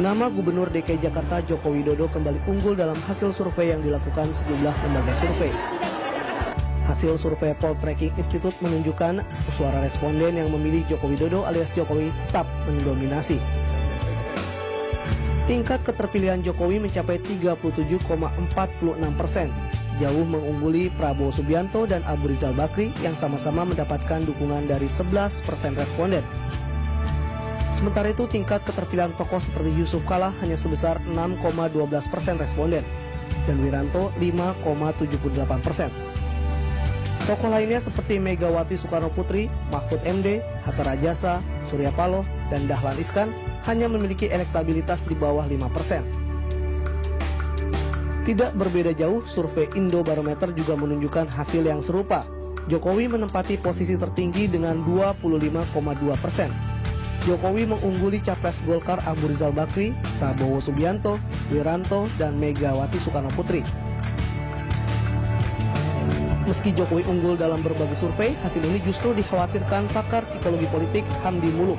Nama Gubernur DKI Jakarta Joko Widodo kembali unggul dalam hasil survei yang dilakukan sejumlah lembaga survei. Hasil survei Poltreking Institute menunjukkan suara responden yang memilih Joko Widodo alias Jokowi tetap mendominasi. Tingkat keterpilihan Jokowi mencapai 37,46%, jauh mengungguli Prabowo Subianto dan Abu Rizal Bakri yang sama-sama mendapatkan dukungan dari 11% responden. Sementara itu tingkat keterpilihan tokoh seperti Yusuf Kala hanya sebesar 6,12% responden dan Wiranto 5,78%. Tokoh lainnya seperti Megawati Soekarno Putri, Mahfud MD, Hatta Rajasa, Surya Paloh, dan Dahlan Iskan hanya memiliki elektabilitas di bawah 5%. Tidak berbeda jauh, survei Indobarometer juga menunjukkan hasil yang serupa. Jokowi menempati posisi tertinggi dengan 25,2%. Jokowi mengungguli Capres Golkar Abu Rizal Bakri, Prabowo Subianto, Wiranto, dan Megawati Soekarno Putri. Meski Jokowi unggul dalam berbagai survei, hasil ini justru dikhawatirkan pakar psikologi politik Hamdi Muluk.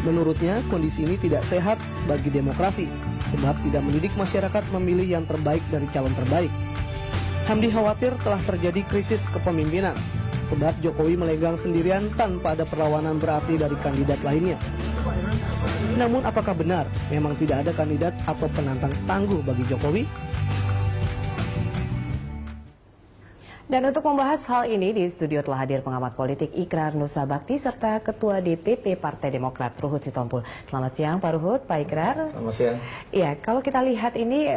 Menurutnya, kondisi ini tidak sehat bagi demokrasi, sebab tidak mendidik masyarakat memilih yang terbaik dari calon terbaik. Hamdi khawatir telah terjadi krisis kepemimpinan, sebab Jokowi melenggang sendirian tanpa ada perlawanan berarti dari kandidat lainnya. Namun apakah benar memang tidak ada kandidat atau penantang tangguh bagi Jokowi? Dan untuk membahas hal ini di studio telah hadir pengamat politik Ikrar Nusa Bakti serta Ketua DPP Partai Demokrat Ruhut Sitompul. Selamat siang Pak Ruhut, Pak Ikrar. Selamat siang. Iya, kalau kita lihat ini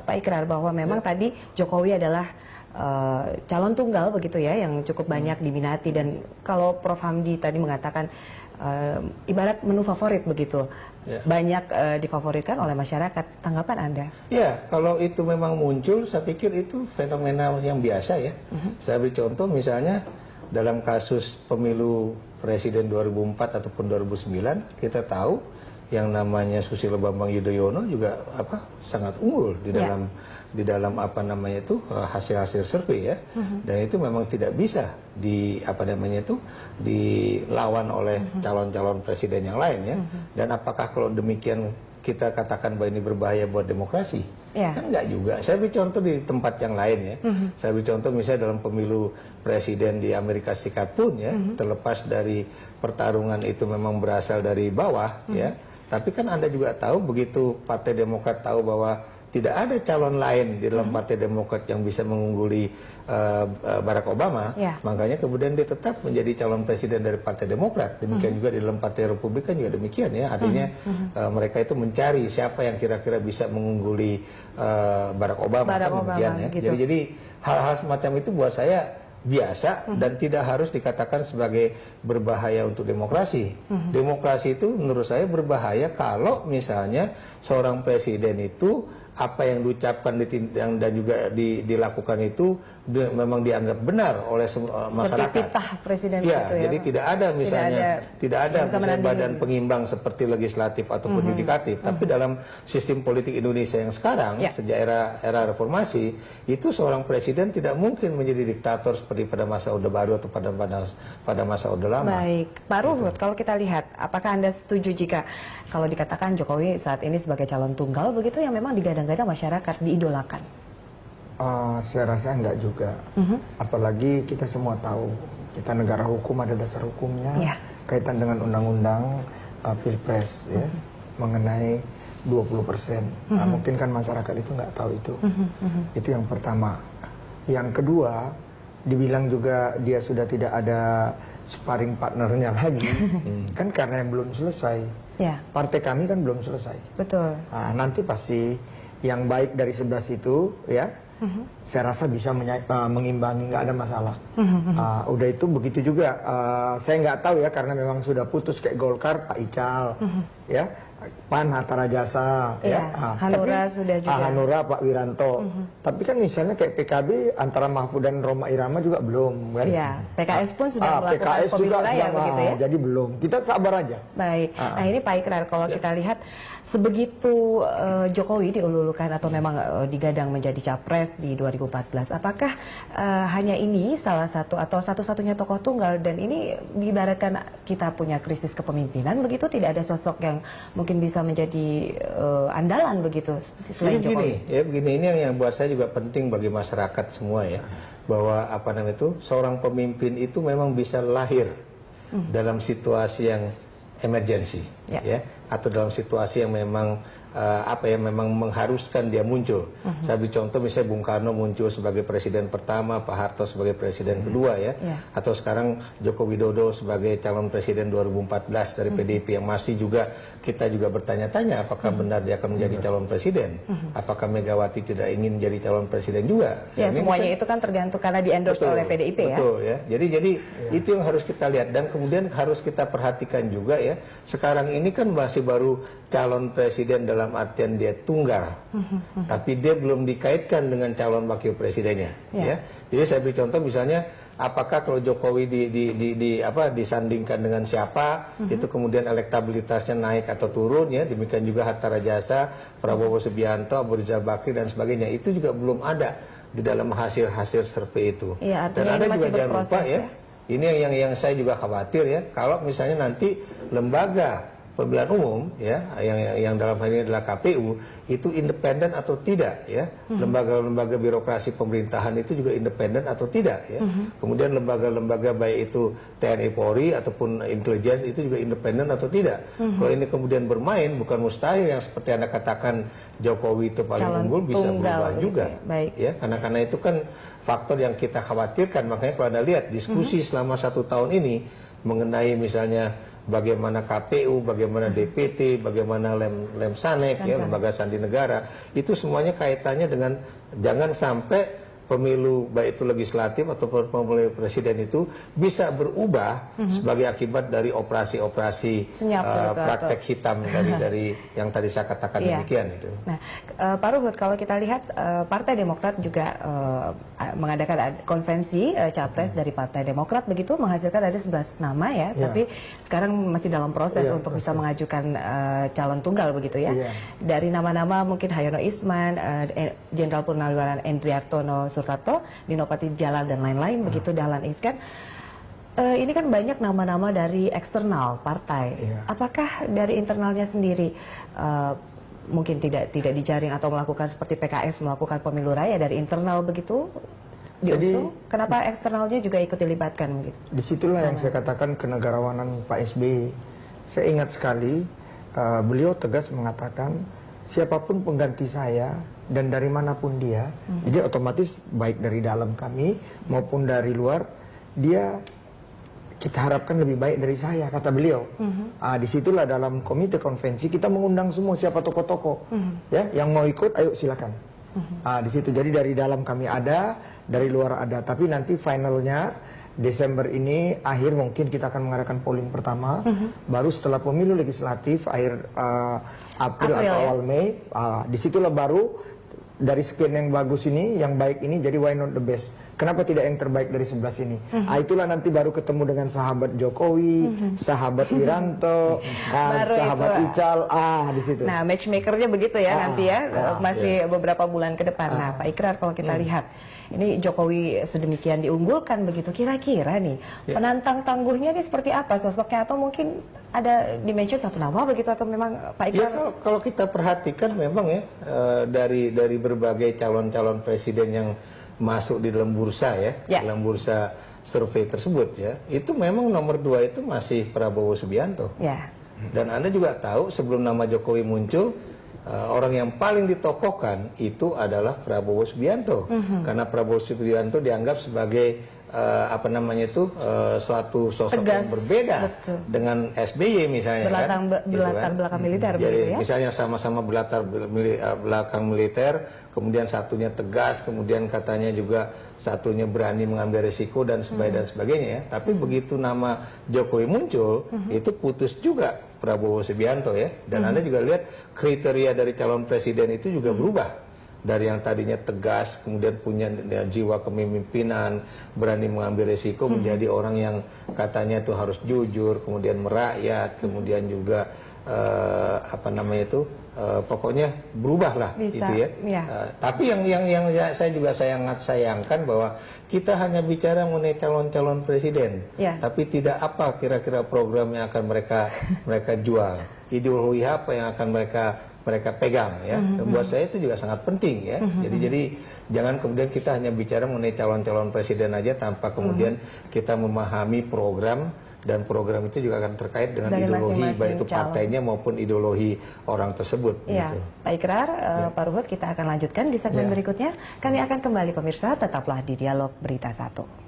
Pak Ikrar bahwa memang tadi Jokowi adalah calon tunggal begitu ya yang cukup banyak diminati, dan kalau Prof Hamdi tadi mengatakan ibarat menu favorit begitu, banyak difavoritkan oleh masyarakat. Tanggapan Anda? Ya, kalau itu memang muncul, saya pikir itu fenomena yang biasa ya. Saya beri contoh misalnya dalam kasus pemilu presiden 2004 ataupun 2009, kita tahu yang namanya Susilo Bambang Yudhoyono juga sangat unggul di dalam hasil-hasil survei ya. Dan itu memang tidak bisa dilawan oleh calon-calon presiden yang lain ya. Dan apakah kalau demikian kita katakan bahwa ini berbahaya buat demokrasi? Kan enggak juga. Saya beri contoh di tempat yang lain ya. Saya beri contoh misalnya dalam pemilu presiden di Amerika Serikat pun ya, terlepas dari pertarungan itu memang berasal dari bawah ya. Tapi kan Anda juga tahu, begitu Partai Demokrat tahu bahwa tidak ada calon lain di dalam Partai Demokrat yang bisa mengungguli Barack Obama, makanya kemudian dia tetap menjadi calon presiden dari Partai Demokrat. Demikian juga di dalam Partai Republikan juga demikian ya. Artinya mereka itu mencari siapa yang kira-kira bisa mengungguli Barack Obama. Ya. Gitu. Jadi hal-hal semacam itu buat saya biasa dan tidak harus dikatakan sebagai berbahaya untuk demokrasi. Demokrasi itu menurut saya berbahaya kalau misalnya seorang presiden itu apa yang diucapkan dan juga dilakukan itu memang dianggap benar oleh masyarakat. Seperti titah presiden itu ya. Jadi tidak ada misalnya misalnya badan pengimbang seperti legislatif ataupun yudikatif, tapi dalam sistem politik Indonesia yang sekarang sejak era reformasi itu seorang presiden tidak mungkin menjadi diktator seperti pada masa Orde Baru atau pada masa Orde Lama. Baik, Pak Ruhut, kalau kita lihat, apakah Anda setuju jika kalau dikatakan Jokowi saat ini sebagai calon tunggal begitu yang memang digadang-gadang masyarakat, diidolakan? Saya rasa enggak juga. Apalagi kita semua tahu kita negara hukum, ada dasar hukumnya kaitan dengan undang-undang Pilpres ya, mengenai 20%. Nah, mungkin kan masyarakat itu nggak tahu itu. Itu yang pertama. Yang kedua, dibilang juga dia sudah tidak ada sparring partnernya lagi, kan karena yang belum selesai. Partai kami kan belum selesai. Betul. Nah, nanti pasti yang baik dari sebelah situ ya. Saya rasa bisa mengimbangi, nggak ada masalah. Udah itu begitu juga. Saya nggak tahu ya, karena memang sudah putus kayak Golkar, Pak Ical, ya, PAN Hatta Rajasa, Hanura sudah juga. Hanura Pak Wiranto. Tapi kan misalnya kayak PKB antara Mahfud dan Rhoma Irama juga belum, kan? PKS pun sudah melakukan pemilu raya begitu ya. Jadi belum. Kita sabar aja. Baik. Nah ini Pak Ikrar, kalau kita lihat sebegitu Jokowi diululukan atau memang digadang menjadi capres di 2014, apakah hanya ini salah satu atau satu-satunya tokoh tunggal, dan ini diibaratkan kita punya krisis kepemimpinan begitu, tidak ada sosok yang yang mungkin bisa menjadi andalan begitu selain Jokowi? Begini, ini yang buat saya juga penting bagi masyarakat semua ya, bahwa seorang pemimpin itu memang bisa lahir dalam situasi yang emergensi, ya, atau dalam situasi yang memang memang mengharuskan dia muncul. Saya beri contoh, misalnya Bung Karno muncul sebagai presiden pertama, Pak Harto sebagai presiden kedua, ya, atau sekarang Joko Widodo sebagai calon presiden 2014 dari PDIP, yang masih juga kita juga bertanya-tanya apakah benar dia akan menjadi calon presiden, apakah Megawati tidak ingin jadi calon presiden juga. Ya, semuanya itu kan tergantung karena di-endorse oleh PDIP, ya. Betul, ya. Jadi itu yang harus kita lihat, dan kemudian harus kita perhatikan juga, ya. Sekarang ini kan masih baru calon presiden dalam artian dia tunggal, tapi dia belum dikaitkan dengan calon wakil presidennya, ya. Jadi saya beri contoh, misalnya apakah kalau Jokowi disandingkan dengan siapa, itu kemudian elektabilitasnya naik atau turun, ya. Demikian juga Hatta Rajasa, Prabowo Subianto, Abu Rizal Bakri dan sebagainya, itu juga belum ada di dalam hasil-hasil survei itu. Ya, dan ada juga jangan lupa, ya. Ini yang saya juga khawatir, ya, kalau misalnya nanti lembaga pemilihan umum, ya, yang dalam hal ini adalah KPU, itu independen atau tidak, ya. Lembaga-lembaga birokrasi pemerintahan itu juga independen atau tidak, ya. Kemudian lembaga-lembaga baik itu TNI Polri ataupun intelijen itu juga independen atau tidak. Kalau ini kemudian bermain, bukan mustahil yang seperti Anda katakan Jokowi itu paling unggul, bisa berubah juga, ya. Karena itu kan faktor yang kita khawatirkan. Makanya kalau Anda lihat diskusi selama 1 tahun ini mengenai misalnya bagaimana KPU, bagaimana DPT, bagaimana Lemsanek, ya, lembaga sandi negara, itu semuanya kaitannya dengan jangan sampai pemilu baik itu legislatif atau pemilu presiden itu bisa berubah sebagai akibat dari operasi-operasi praktek hitam dari yang tadi saya katakan demikian itu. Nah, Pak Ruhut, kalau kita lihat Partai Demokrat juga mengadakan konvensi capres dari Partai Demokrat, begitu menghasilkan ada 11 nama, ya, tapi sekarang masih dalam proses untuk bisa mengajukan calon tunggal, begitu, ya. Dari nama-nama mungkin Hayono Isman, Jenderal Purnawirawan Endriartono Sutarto, Dinopati Jalal dan lain-lain, begitu, Dahlan Iskan. Ini kan banyak nama-nama dari eksternal partai. Apakah dari internalnya sendiri mungkin tidak dijaring atau melakukan seperti PKS melakukan pemilu raya dari internal begitu diusung? Kenapa eksternalnya juga ikut dilibatkan? Begitu? Disitulah yang saya katakan kenegarawanan Pak SBY. Saya ingat sekali beliau tegas mengatakan siapapun pengganti saya dan dari manapun dia, jadi otomatis baik dari dalam kami maupun dari luar, dia kita harapkan lebih baik dari saya, kata beliau. Disitulah dalam komite konvensi kita mengundang semua siapa tokoh-tokoh, ya, yang mau ikut, ayo silakan. Di situ jadi dari dalam kami ada, dari luar ada, tapi nanti finalnya Desember ini akhir mungkin kita akan mengadakan polling pertama, baru setelah pemilu legislatif akhir April atau awal Mei, disitulah baru dari sekian yang bagus ini, yang baik ini, jadi why not the best? Kenapa tidak yang terbaik dari 11 ini? Itulah nanti baru ketemu dengan sahabat Jokowi, sahabat Wiranto, sahabat Ical, di situ. Nah, matchmakernya begitu, ya, nanti, ya, masih beberapa bulan ke depan. Nah, Pak Ikrar, kalau kita lihat, ini Jokowi sedemikian diunggulkan begitu, kira-kira nih, penantang tangguhnya ini seperti apa sosoknya? Atau mungkin ada dimention satu nama begitu, atau memang Pak Ikrar? Ya, kalau kita perhatikan memang, ya, dari berbagai calon-calon presiden yang masuk di dalam bursa, ya, dalam bursa survei tersebut, ya, itu memang nomor 2 itu masih Prabowo Subianto. Dan Anda juga tahu sebelum nama Jokowi muncul, orang yang paling ditokohkan itu adalah Prabowo Subianto, karena Prabowo Subianto dianggap sebagai suatu sosok yang berbeda dengan SBY misalnya, berlatar belakang militer. Jadi misalnya sama-sama berlatar belakang militer, kemudian satunya tegas, kemudian katanya juga satunya berani mengambil risiko dan sebagainya, ya. Tapi begitu nama Jokowi muncul, itu putus juga Prabowo Subianto, ya. Dan Anda juga lihat kriteria dari calon presiden itu juga berubah. Dari yang tadinya tegas, kemudian punya jiwa kepemimpinan, berani mengambil risiko, menjadi orang yang katanya itu harus jujur, kemudian merakyat, kemudian juga pokoknya berubahlah gitu ya. Tapi yang saya juga sangat sayangkan bahwa kita hanya bicara mengenai calon-calon presiden, tapi tidak apa kira-kira program yang akan mereka jual, ideologi apa yang akan mereka pegang ya. Dan buat saya itu juga sangat penting ya. Jadi jangan kemudian kita hanya bicara mengenai calon-calon presiden aja tanpa kemudian kita memahami program, dan program itu juga akan terkait dengan dari ideologi baik itu partainya maupun ideologi orang tersebut. Gitu. Pak Ikrar, Pak Ruhut, kita akan lanjutkan di segmen berikutnya. Kami akan kembali pemirsa, tetaplah di Dialog Berita 1.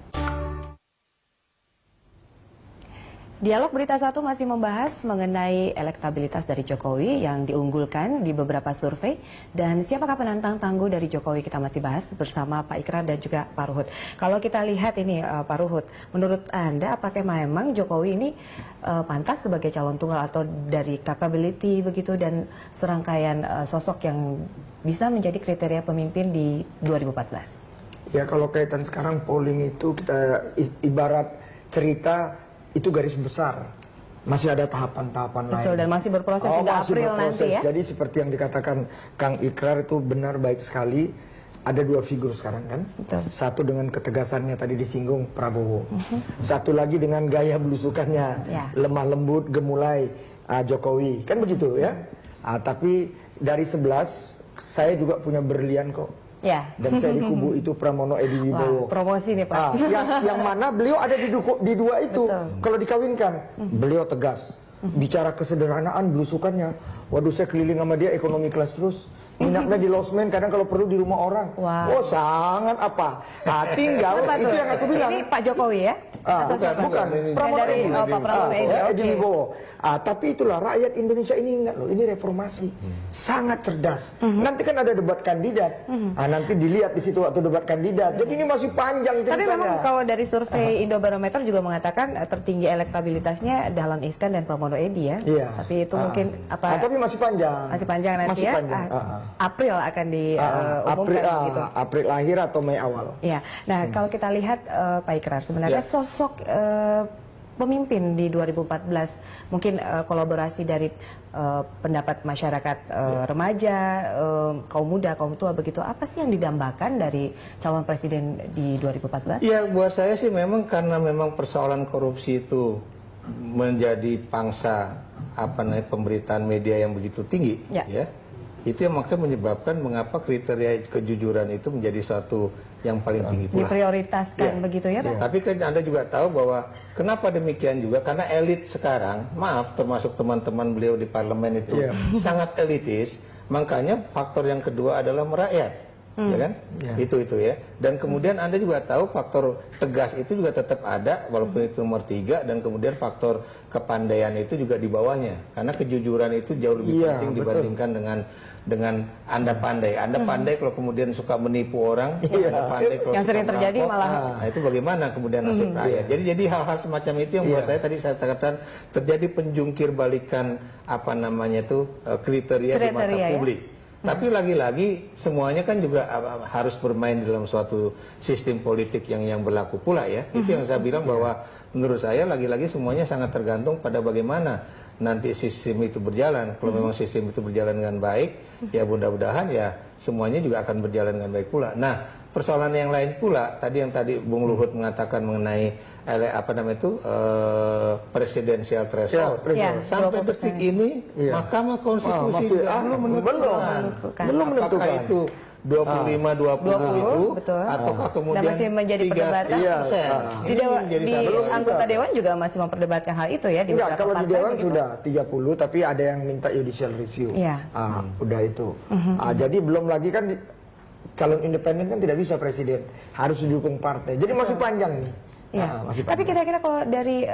Dialog Berita 1 masih membahas mengenai elektabilitas dari Jokowi yang diunggulkan di beberapa survei, dan siapakah penantang tangguh dari Jokowi kita masih bahas bersama Pak Ikrar dan juga Pak Ruhut. Kalau kita lihat ini Pak Ruhut, menurut Anda apakah memang Jokowi ini pantas sebagai calon tunggal atau dari capability begitu dan serangkaian sosok yang bisa menjadi kriteria pemimpin di 2014? Ya, kalau kaitan sekarang polling itu kita ibarat cerita itu garis besar, masih ada tahapan-tahapan lain. Betul, dan masih berproses hingga April nanti ya. Jadi seperti yang dikatakan Kang Ikrar itu benar, baik sekali. Ada dua figur sekarang kan. Betul. Satu dengan ketegasannya tadi disinggung Prabowo. Satu lagi dengan gaya belusukannya, lemah lembut, gemulai Jokowi. Kan begitu ya. Tapi dari 11 saya juga punya berlian kok. Dan saya di kubu itu Pramono Edi Wibowo. Wah, promosi nih Pak. Yang mana beliau ada di dua itu. Kalau dikawinkan, beliau tegas, bicara kesederhanaan, belusukannya. Waduh, saya keliling sama dia ekonomi kelas terus. Minyaknya di losmen, kadang kalau perlu di rumah orang. Oh, sangat apa? Tinggal itu yang aku bilang. Ini Pak Jokowi ya? Bukan. Pramono Edi Wibowo. Tapi itulah rakyat Indonesia ini ingat loh, ini reformasi, sangat cerdas. Nanti kan ada debat kandidat. Nanti dilihat di situ waktu debat kandidat. Jadi ini masih panjang ceritanya. Tapi memang kalau dari survei Indobarometer juga mengatakan tertinggi elektabilitasnya Dahlan Iskan dan Pramono Edi ya. Tapi itu mungkin apa? Tapi masih panjang. Masih panjang nanti ya. April akan diumumkan gitu. April akhir atau Mei awal. Iya. Nah, kalau kita lihat Pak Ikrar, sebenarnya sosok pemimpin di 2014, mungkin kolaborasi dari pendapat masyarakat remaja, kaum muda, kaum tua begitu, apa sih yang didambakan dari calon presiden di 2014? Ya, buat saya sih memang karena memang persoalan korupsi itu menjadi pangsa pemberitaan media yang begitu tinggi, ya. Itu yang makanya menyebabkan mengapa kriteria kejujuran itu menjadi suatu yang paling tinggi pula. Diprioritaskan begitu ya Pak? Tapi kan Anda juga tahu bahwa kenapa demikian juga, karena elit sekarang, maaf termasuk teman-teman beliau di parlemen itu sangat elitis, makanya faktor yang kedua adalah merakyat. Ya kan? Itu ya. Dan kemudian Anda juga tahu faktor tegas itu juga tetap ada walaupun itu nomor 3, dan kemudian faktor kepandaian itu juga di bawahnya. Karena kejujuran itu jauh lebih penting dibandingkan dengan Anda pandai. Anda pandai kalau kemudian suka menipu orang, Anda pandai kalau yang sering terjadi malah. Nah, itu bagaimana kemudian nasib rakyat. Jadi hal-hal semacam itu yang buat saya tadi saya katakan terjadi penjungkir balikan kriteria di mata publik. Tapi lagi-lagi semuanya kan juga harus bermain dalam suatu sistem politik yang berlaku pula ya. Itu yang saya bilang bahwa menurut saya lagi-lagi semuanya sangat tergantung pada bagaimana nanti sistem itu berjalan. Kalau memang sistem itu berjalan dengan baik, ya mudah-mudahan ya semuanya juga akan berjalan dengan baik pula. Nah, persoalan yang lain pula yang tadi Bung Luhut mengatakan mengenai presidensial threshold. Sampai detik ini Mahkamah Konstitusi belum menentukan. Apakah itu 25-20 itu, ataukah kemudian dan masih menjadi perdebatan. Di anggota Dewan juga masih memperdebatkan hal itu ya. Kalau di Dewan sudah 30, tapi ada yang minta judicial review. Udah itu. Jadi belum lagi kan calon independen kan tidak bisa presiden, harus didukung partai. Jadi masih panjang nih. Tapi kira-kira kalau dari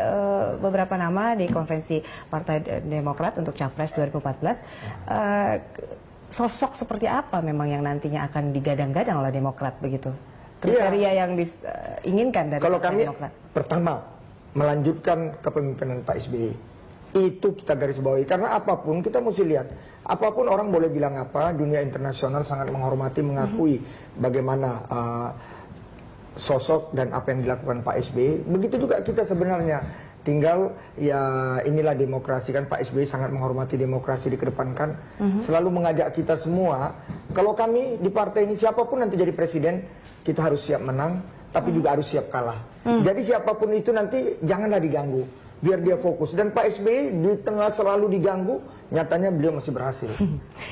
beberapa nama di konvensi Partai Demokrat untuk Capres 2014, sosok seperti apa memang yang nantinya akan digadang-gadang oleh Demokrat begitu? Kriteria yang diinginkan dari Partai Demokrat. Pertama, melanjutkan kepemimpinan Pak SBY. Itu kita garis bawahi, karena apapun kita mesti lihat. Apapun orang boleh bilang apa, dunia internasional sangat menghormati, mengakui bagaimana sosok dan apa yang dilakukan Pak SBY. Begitu juga kita sebenarnya Tinggal ya inilah demokrasi kan, Pak SBY sangat menghormati demokrasi, dikedepankan, selalu mengajak kita semua. Kalau kami di partai ini siapapun nanti jadi presiden, kita harus siap menang, tapi juga harus siap kalah. Jadi siapapun itu nanti janganlah diganggu, biar dia fokus. Dan Pak SBY di tengah selalu diganggu, nyatanya beliau masih berhasil.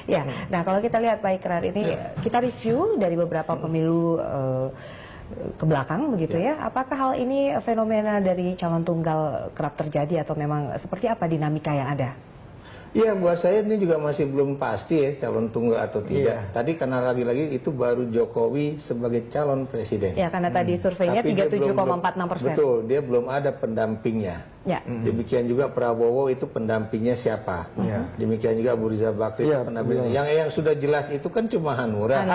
Ya, nah kalau kita lihat Pak Ikrar ini, kita review dari beberapa pemilu ke belakang begitu ya. Apakah hal ini fenomena dari calon tunggal kerap terjadi atau memang seperti apa dinamika yang ada? Iya, buat saya ini juga masih belum pasti ya calon tunggal atau tidak. Tadi karena lagi-lagi itu baru Jokowi sebagai calon presiden. Ya, karena tadi surveinya 37,46%. Betul, dia belum ada pendampingnya. Ya. Demikian juga Prabowo itu pendampingnya siapa. Demikian juga Abu Rizal Bakri itu pendampingnya. Yang sudah jelas itu kan cuma Hanura.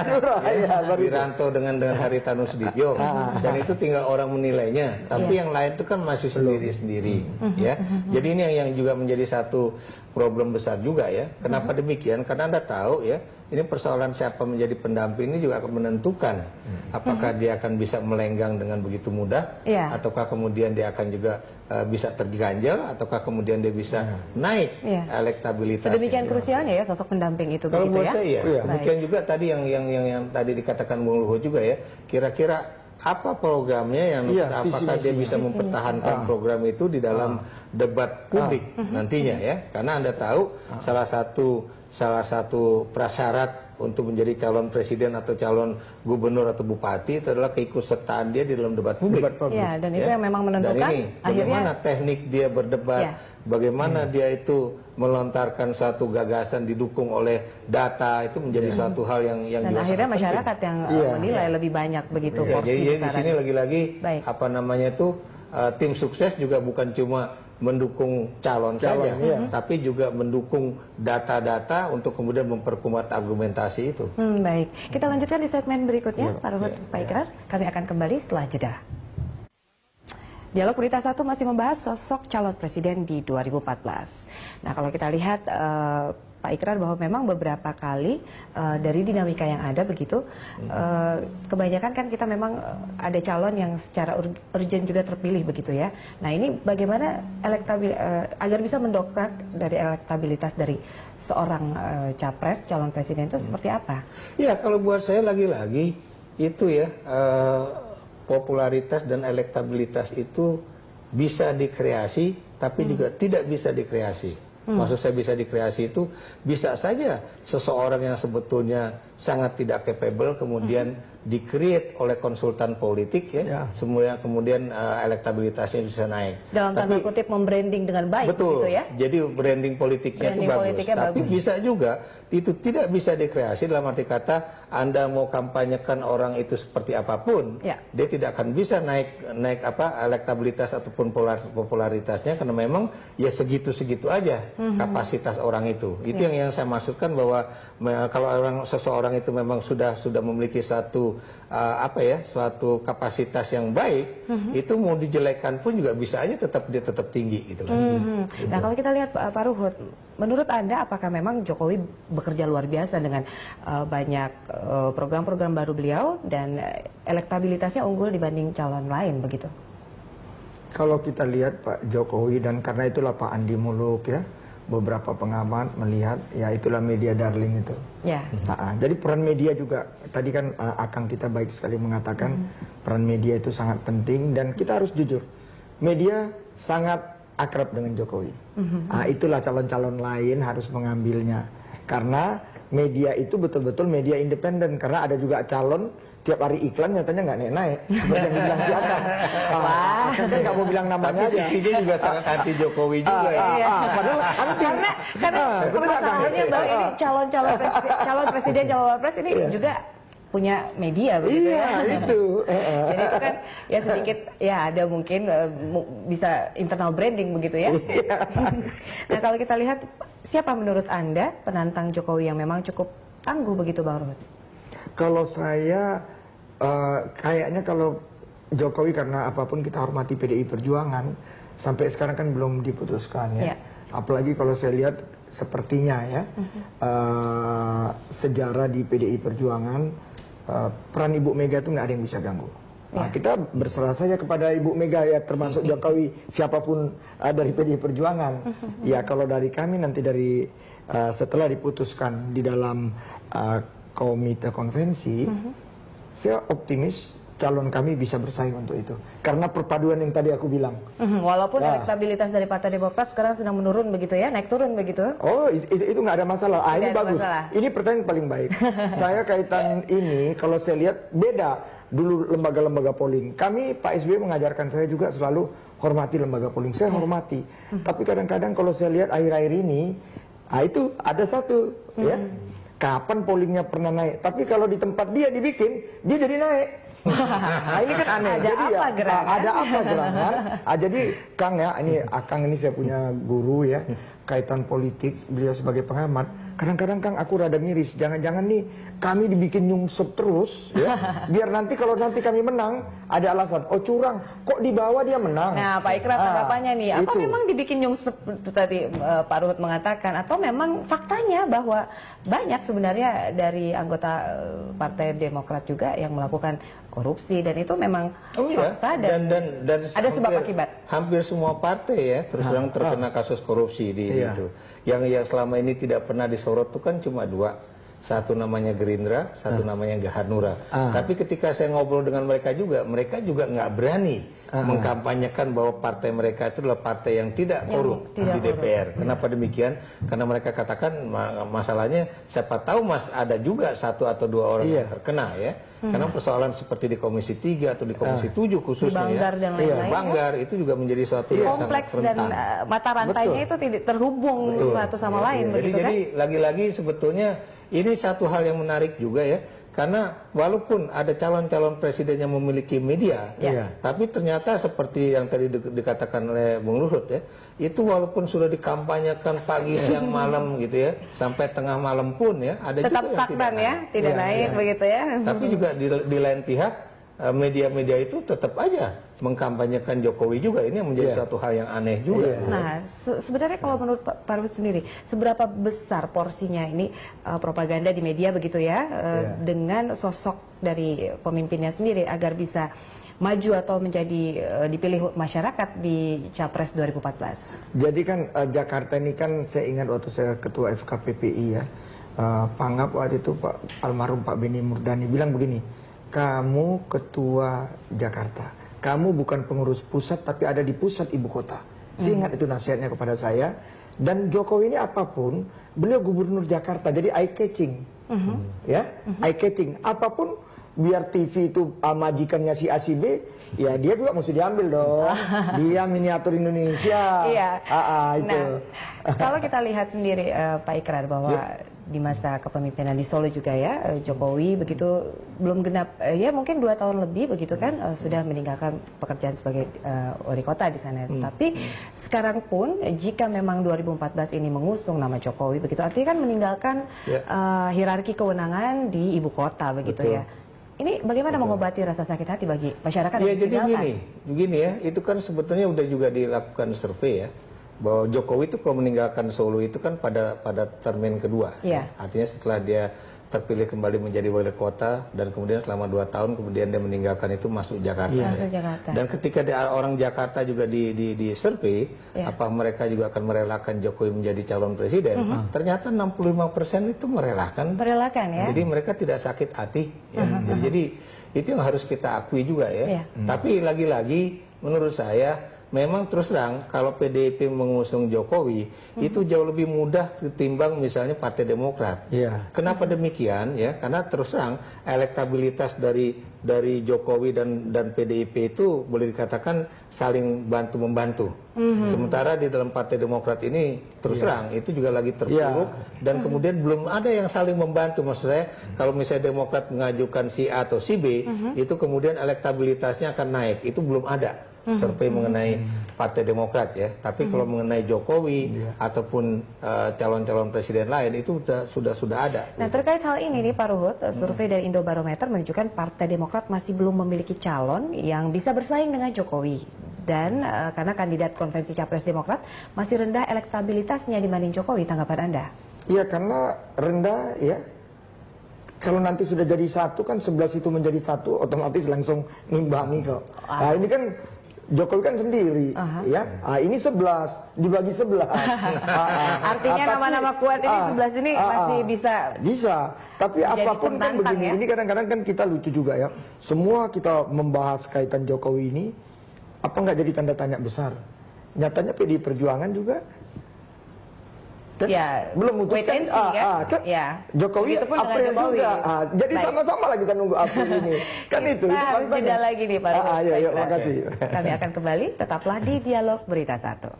Wiranto dengan Haritanu Sudibyo. Dan itu tinggal orang menilainya. Tapi yang lain itu kan masih sendiri-sendiri. Ya. Jadi ini yang juga menjadi satu problem besar juga ya. Kenapa demikian? Karena Anda tahu ya, ini persoalan siapa menjadi pendamping ini juga akan menentukan apakah dia akan bisa melenggang dengan begitu mudah, ataukah kemudian dia akan juga bisa terganjal, ataukah kemudian dia bisa naik elektabilitasnya. Sedemikian krusialnya ya sosok pendamping itu. Kalau begitu buat saya demikian juga tadi yang tadi dikatakan Bung Luhut juga ya, kira-kira apa programnya yang apakah dia bisa mempertahankan program itu di dalam debat publik nantinya ya, karena Anda tahu salah satu prasyarat untuk menjadi calon presiden atau calon gubernur atau bupati itu adalah keikutsertaan dia di dalam debat publik. Ya, dan itu yang memang menentukan dan ini, bagaimana teknik dia berdebat, bagaimana dia itu melontarkan suatu gagasan didukung oleh data, itu menjadi suatu hal yang dan akhirnya masyarakat yang menilai lebih banyak begitu porsi jadi di sini lagi-lagi apa namanya itu tim sukses juga bukan cuma mendukung calon saja, tapi juga mendukung data-data untuk kemudian memperkuat argumentasi itu. Baik, kita lanjutkan di segmen berikutnya, Pak Ruhut, Pak Ikrar. Kami akan kembali setelah jeda. Dialog Berita 1 masih membahas sosok calon presiden di 2014. Nah, kalau kita lihat Pak Ikrar bahwa memang beberapa kali dari dinamika yang ada begitu, kebanyakan kan kita memang ada calon yang secara urgent juga terpilih begitu ya. Nah, ini bagaimana agar bisa mendongkrak dari elektabilitas dari seorang capres calon presiden itu seperti apa? Ya, kalau buat saya lagi-lagi itu ya, popularitas dan elektabilitas itu bisa dikreasi, tapi juga tidak bisa dikreasi. Maksud saya bisa dikreasi itu bisa saja seseorang yang sebetulnya sangat tidak capable kemudian di-create oleh konsultan politik ya, semuanya kemudian elektabilitasnya bisa naik. Dalam tanda kutip membranding dengan baik, betul, begitu ya? Jadi branding politiknya itu bagus. Tapi bisa juga itu tidak bisa dikreasi, dalam arti kata Anda mau kampanyekan orang itu seperti apapun, dia tidak akan bisa naik elektabilitas ataupun popularitasnya, karena memang ya segitu-segitu aja kapasitas orang itu. Itu yang saya maksudkan, bahwa kalau seseorang itu memang sudah memiliki suatu suatu kapasitas yang baik, itu mau dijelekkan pun juga bisa aja dia tetap tinggi gitu kan. Nah, kalau kita lihat Pak Ruhut, menurut Anda apakah memang Jokowi bekerja luar biasa dengan banyak program-program baru beliau dan elektabilitasnya unggul dibanding calon lain begitu? Kalau kita lihat Pak Jokowi, dan karena itulah Pak Andi Muluk ya, beberapa pengamat melihat ya itulah media darling itu. Jadi peran media juga, tadi kan Akang kita baik sekali mengatakan peran media itu sangat penting, dan kita harus jujur, media sangat akrab dengan Jokowi. Itulah calon-calon lain harus mengambilnya, karena media itu betul-betul media independen, karena ada juga calon tiap hari iklan nyatanya nggak naik-naik, seperti yang dibilang si Akang. Kan nggak mau bilang namanya aja. Tapi TV juga sangat anti Jokowi juga ya. Padahal anti. Karena permasalahannya bahwa ini calon presiden, calon wapres ini juga punya media begitu ya. Itu. Jadi itu kan ya sedikit ya ada mungkin bisa internal branding begitu ya. Nah, kalau kita lihat, siapa menurut Anda penantang Jokowi yang memang cukup tangguh begitu, Bang Ruhut? Kalau saya kayaknya kalau Jokowi, karena apapun kita hormati PDI Perjuangan, sampai sekarang kan belum diputuskan ya. Apalagi kalau saya lihat sepertinya ya, sejarah di PDI Perjuangan, peran Ibu Mega itu nggak ada yang bisa ganggu. Nah, kita berserah saja kepada Ibu Mega ya, termasuk Jokowi, siapapun dari PDI Perjuangan. Ya kalau dari kami nanti dari setelah diputuskan di dalam komite konvensi, saya optimis calon kami bisa bersaing untuk itu. Karena perpaduan yang tadi aku bilang. Walaupun elektabilitas dari Partai Demokrat sekarang sedang menurun begitu ya, naik turun begitu. Oh, itu nggak ada masalah. Ini bagus. Ini pertanyaan paling baik. Saya kaitan ini, kalau saya lihat beda dulu lembaga-lembaga polling. Kami, Pak SBY mengajarkan saya juga selalu hormati lembaga polling. Saya hormati. Tapi kadang-kadang kalau saya lihat akhir-akhir ini, itu ada satu, ya. Kapan pollingnya pernah naik? Tapi kalau di tempat dia dibikin, dia jadi naik. Nah, ini kan aneh. Ada jadi apa gerangan? Ada apa gerangan? Jadi Kang ya, Kang ini saya punya guru ya, kaitan politik, beliau sebagai pengamat. Kadang-kadang Kang aku rada miris, jangan-jangan nih kami dibikin nyungsep terus ya. Biar nanti kalau nanti kami menang ada alasan, oh curang, kok di bawah dia menang. Nah, Pak Ikrar tanggapannya nih, apa memang dibikin nyungsep tadi Pak Ruhut mengatakan, atau memang faktanya bahwa banyak sebenarnya dari anggota Partai Demokrat juga yang melakukan korupsi, dan itu memang fakta dan ada sebab akibat. Hampir semua partai ya terus terang terkena kasus korupsi di itu. Yang selama ini tidak pernah disorot itu kan cuma dua. Satu namanya Gerindra, satu namanya Hanura. Tapi ketika saya ngobrol dengan mereka juga nggak berani mengkampanyekan bahwa partai mereka itu adalah partai yang tidak korup di DPR. Kenapa demikian? Karena mereka katakan masalahnya siapa tahu ada juga satu atau dua orang yang terkena ya. Karena persoalan seperti di Komisi 3 atau di Komisi 7 khususnya Banggar dan lain-lain. Banggar itu juga menjadi suatu yang kompleks sangat rentan. dan mata rantainya itu tidak terhubung satu sama lain begitu kan? Jadi lagi-lagi sebetulnya ini satu hal yang menarik juga ya, karena walaupun ada calon-calon presiden yang memiliki media, tapi ternyata seperti yang tadi dikatakan oleh Bung Ruhut ya, itu walaupun sudah dikampanyekan pagi, siang, malam gitu ya, sampai tengah malam pun ya, ada tetap juga stagnan ya, tidak naik begitu ya. Tapi juga di lain pihak media-media itu tetap aja mengkampanyekan Jokowi juga, ini yang menjadi suatu hal yang aneh juga. Nah, sebenarnya kalau menurut Pak Ruhut sendiri, seberapa besar porsinya ini propaganda di media begitu ya, dengan sosok dari pemimpinnya sendiri agar bisa maju atau menjadi dipilih masyarakat di Capres 2014? Jadi kan Jakarta ini kan saya ingat waktu saya ketua FKPPI ya, Pangap waktu itu almarhum Pak Beni Murdani bilang begini, kamu ketua Jakarta, kamu bukan pengurus pusat tapi ada di pusat ibu kota. Saya ingat itu nasihatnya kepada saya. Dan Jokowi ini apapun, beliau gubernur Jakarta, jadi eye catching, ya, eye catching. Apapun, biar TV itu majikannya si A si B, ya dia juga mesti diambil dong. Dia miniatur Indonesia. Itu. Nah, kalau kita lihat sendiri Pak Ikrar bahwa di masa kepemimpinan di Solo juga ya, Jokowi begitu belum genap ya mungkin 2 tahun lebih begitu kan sudah meninggalkan pekerjaan sebagai wali kota di sana. Tapi sekarang pun jika memang 2014 ini mengusung nama Jokowi begitu, artinya kan meninggalkan hierarki kewenangan di ibu kota begitu ya. Ini bagaimana mengobati rasa sakit hati bagi masyarakat yang ditinggalkan? Jadi begini ya, itu kan sebetulnya udah juga dilakukan survei ya, bahwa Jokowi itu kalau meninggalkan Solo itu kan pada termin kedua. Artinya setelah dia terpilih kembali menjadi wali kota dan kemudian selama 2 tahun kemudian dia meninggalkan itu masuk Jakarta. Dan ketika orang Jakarta juga di survei, apa mereka juga akan merelakan Jokowi menjadi calon presiden? Ternyata 65% itu merelakan ya. Jadi mereka tidak sakit hati. Ya. Jadi itu yang harus kita akui juga ya. Tapi lagi-lagi menurut saya memang terus terang kalau PDIP mengusung Jokowi itu jauh lebih mudah ketimbang misalnya Partai Demokrat. Kenapa demikian ya? Karena terus terang elektabilitas dari Jokowi dan PDIP itu boleh dikatakan saling bantu membantu. Sementara di dalam Partai Demokrat ini terus terang itu juga lagi terpuruk dan kemudian belum ada yang saling membantu. Maksud saya kalau misalnya Demokrat mengajukan si A atau si B itu kemudian elektabilitasnya akan naik, itu belum ada survei mengenai Partai Demokrat ya. Tapi kalau mengenai Jokowi ataupun calon-calon presiden lain itu sudah ada. Nah, terkait hal ini nih Pak Ruhut, survei dari Indobarometer menunjukkan Partai Demokrat masih belum memiliki calon yang bisa bersaing dengan Jokowi. Dan karena kandidat konvensi Capres Demokrat masih rendah elektabilitasnya dibanding Jokowi, tanggapan Anda? Iya, karena rendah ya. Kalau nanti sudah jadi satu kan 11 itu menjadi satu, otomatis langsung ngimbangi kok. Nah ini kan Jokowi kan sendiri, ya. Ini 11 dibagi 11. Artinya nama-nama kuat ini 11 ini masih bisa. Tapi apapun kan begini. Ya? Ini kadang-kadang kan kita lucu juga ya. Semua kita membahas kaitan Jokowi ini, apa nggak jadi tanda tanya besar? Nyatanya PDI Perjuangan juga kan ya, belum memutuskan kan? Ya. Jokowi April juga. Jadi sama-sama lah kita nunggu April ini. Kan itu harus jeda lagi nih Pak. Ayo, makasih. Kami akan kembali, tetaplah di Dialog Berita 1.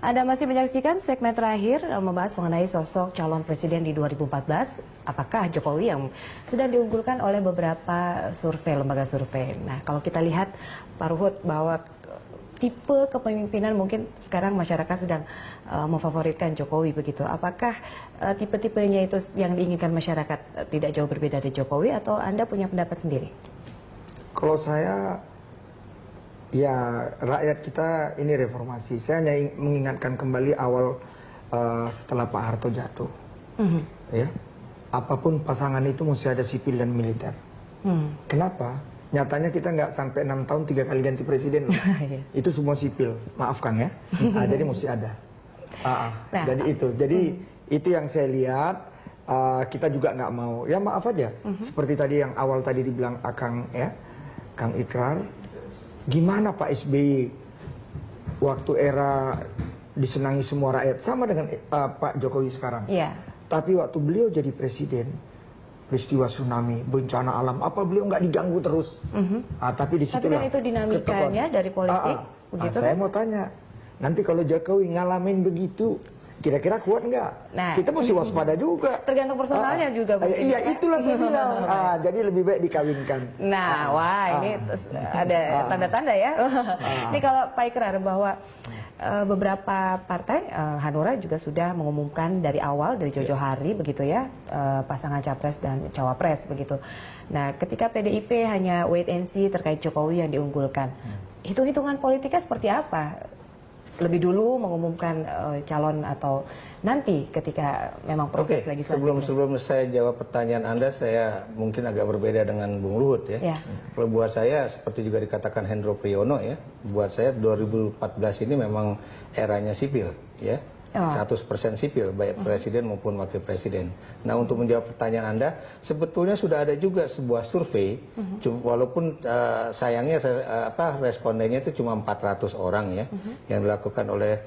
Anda masih menyaksikan segmen terakhir membahas mengenai sosok calon presiden di 2014. Apakah Jokowi yang sedang diunggulkan oleh beberapa survei, lembaga survei. Nah, kalau kita lihat Pak Ruhut bahwa tipe kepemimpinan mungkin sekarang masyarakat sedang memfavoritkan Jokowi begitu. Apakah tipe-tipenya itu yang diinginkan masyarakat tidak jauh berbeda dari Jokowi atau Anda punya pendapat sendiri? Kalau saya, ya rakyat kita ini reformasi. Saya hanya mengingatkan kembali awal setelah Pak Harto jatuh. Ya, apapun pasangan itu mesti ada sipil dan militer. Kenapa? Nyatanya kita nggak sampai 6 tahun 3 kali ganti presiden. Itu semua sipil, maaf Kang ya. Jadi mesti ada. Jadi itu yang saya lihat. Kita juga nggak mau. Ya maaf aja. Seperti tadi yang awal tadi dibilang Akang ya, Kang Ikrar. Gimana Pak SBY waktu era disenangi semua rakyat sama dengan Pak Jokowi sekarang. Tapi waktu beliau jadi presiden, peristiwa tsunami, bencana alam, apa beliau nggak diganggu terus? Tapi di situ kan itu dinamikanya dari politik. Begitu saya mau tanya, nanti kalau Jokowi ngalamin begitu, kira-kira kuat nggak? Nah, kita mesti waspada juga. Tergantung personalnya juga. Iya, itulah saya bilang. Jadi lebih baik dikawinkan. Nah, ini ada tanda-tanda ya. Ini kalau Pak Ikrar bahwa beberapa partai, Hanura juga sudah mengumumkan dari awal, dari jauh-jauh hari begitu ya, pasangan capres dan cawapres begitu. Nah, ketika PDIP hanya wait and see terkait Jokowi yang diunggulkan, hitung-hitungan politiknya seperti apa? Lebih dulu mengumumkan calon atau nanti ketika memang proses legislasi? Sebelum saya jawab pertanyaan Anda, saya mungkin agak berbeda dengan Bung Luhut ya. Kalau buat saya, seperti juga dikatakan Hendro Priyono ya, buat saya 2014 ini memang eranya sipil ya. 100% sipil, baik presiden maupun wakil presiden. Nah, untuk menjawab pertanyaan Anda, sebetulnya sudah ada juga sebuah survei, walaupun sayangnya respondennya itu cuma 400 orang ya, yang dilakukan oleh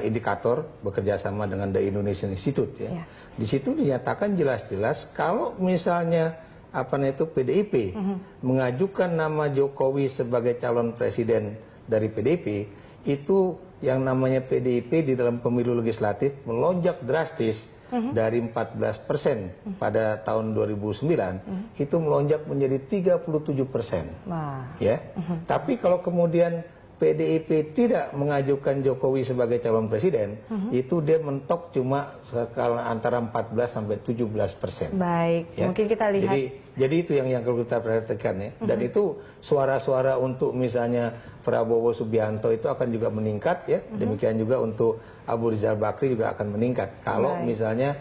indikator bekerja sama dengan The Indonesian Institute ya. Di situ dinyatakan jelas-jelas kalau misalnya PDIP mengajukan nama Jokowi sebagai calon presiden dari PDIP, itu yang namanya PDIP di dalam pemilu legislatif melonjak drastis dari 14% pada tahun 2009 itu melonjak menjadi 37%. Ya. Tapi kalau kemudian PDIP tidak mengajukan Jokowi sebagai calon presiden, itu dia mentok cuma antara 14 sampai 17%. Baik, ya. Mungkin kita lihat. Jadi itu yang perlu kita perhatikan ya. Dan itu suara-suara untuk misalnya Prabowo Subianto itu akan juga meningkat ya. Demikian juga untuk Abu Rizal Bakri juga akan meningkat. Kalau misalnya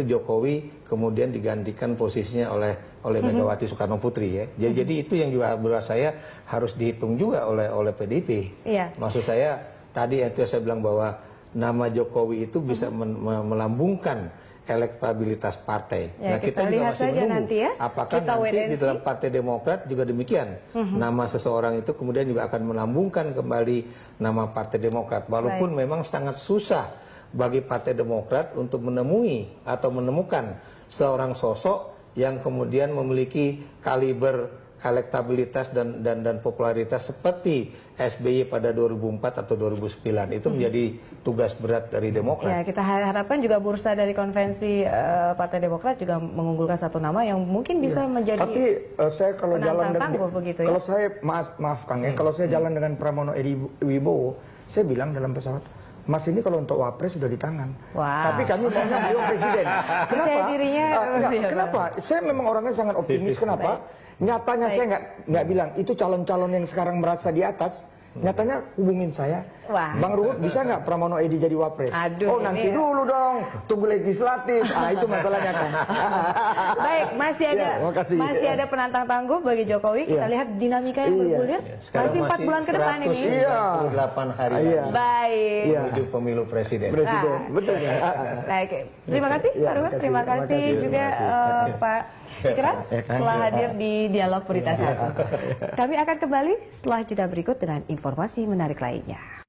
Jokowi kemudian digantikan posisinya oleh Megawati Soekarno Putri ya. Jadi itu yang juga menurut saya harus dihitung juga oleh PDIP. Maksud saya tadi itu saya bilang bahwa nama Jokowi itu bisa melambungkan elektabilitas partai. Nah, kita juga masih menunggu nanti ya. Apakah nanti di dalam Partai Demokrat juga demikian. Nama seseorang itu kemudian juga akan melambungkan kembali nama Partai Demokrat. Walaupun memang sangat susah bagi Partai Demokrat untuk menemui atau menemukan seorang sosok yang kemudian memiliki kaliber elektabilitas dan popularitas seperti SBY pada 2004 atau 2009. Itu menjadi tugas berat dari Demokrat. Ya, kita harapkan juga bursa dari konvensi Partai Demokrat juga mengunggulkan satu nama yang mungkin bisa menjadi. Tapi saya kalau jalan dengan begitu, kalau saya maaf Kang ya, kalau saya jalan dengan Pramono Edi Wibowo, saya bilang dalam pesawat, Mas ini kalau untuk wapres sudah di tangan. Tapi kami maunya beliau presiden. Kenapa? Kenapa? Saya memang orangnya sangat optimis. Kenapa? Nyatanya saya nggak bilang itu calon-calon yang sekarang merasa di atas Nyatanya hubungin saya, Wah. Bang Ruhut bisa nggak Pramono Edi jadi wapres? Aduh, oh nanti dulu dong, tunggu legislatif. Itu masalahnya kan. Baik, masih ada penantang tangguh bagi Jokowi. Kita lihat dinamika yang bergulir. Masih 4 bulan ke depan ini. 198 hari lagi. Baik. Menuju pemilu presiden. Betul ya. Baik, terima kasih Pak Ruhut, terima kasih juga Pak Ikrar telah hadir di Dialog Berita Satu. Kami akan kembali setelah jeda berikut dengan informasi menarik lainnya.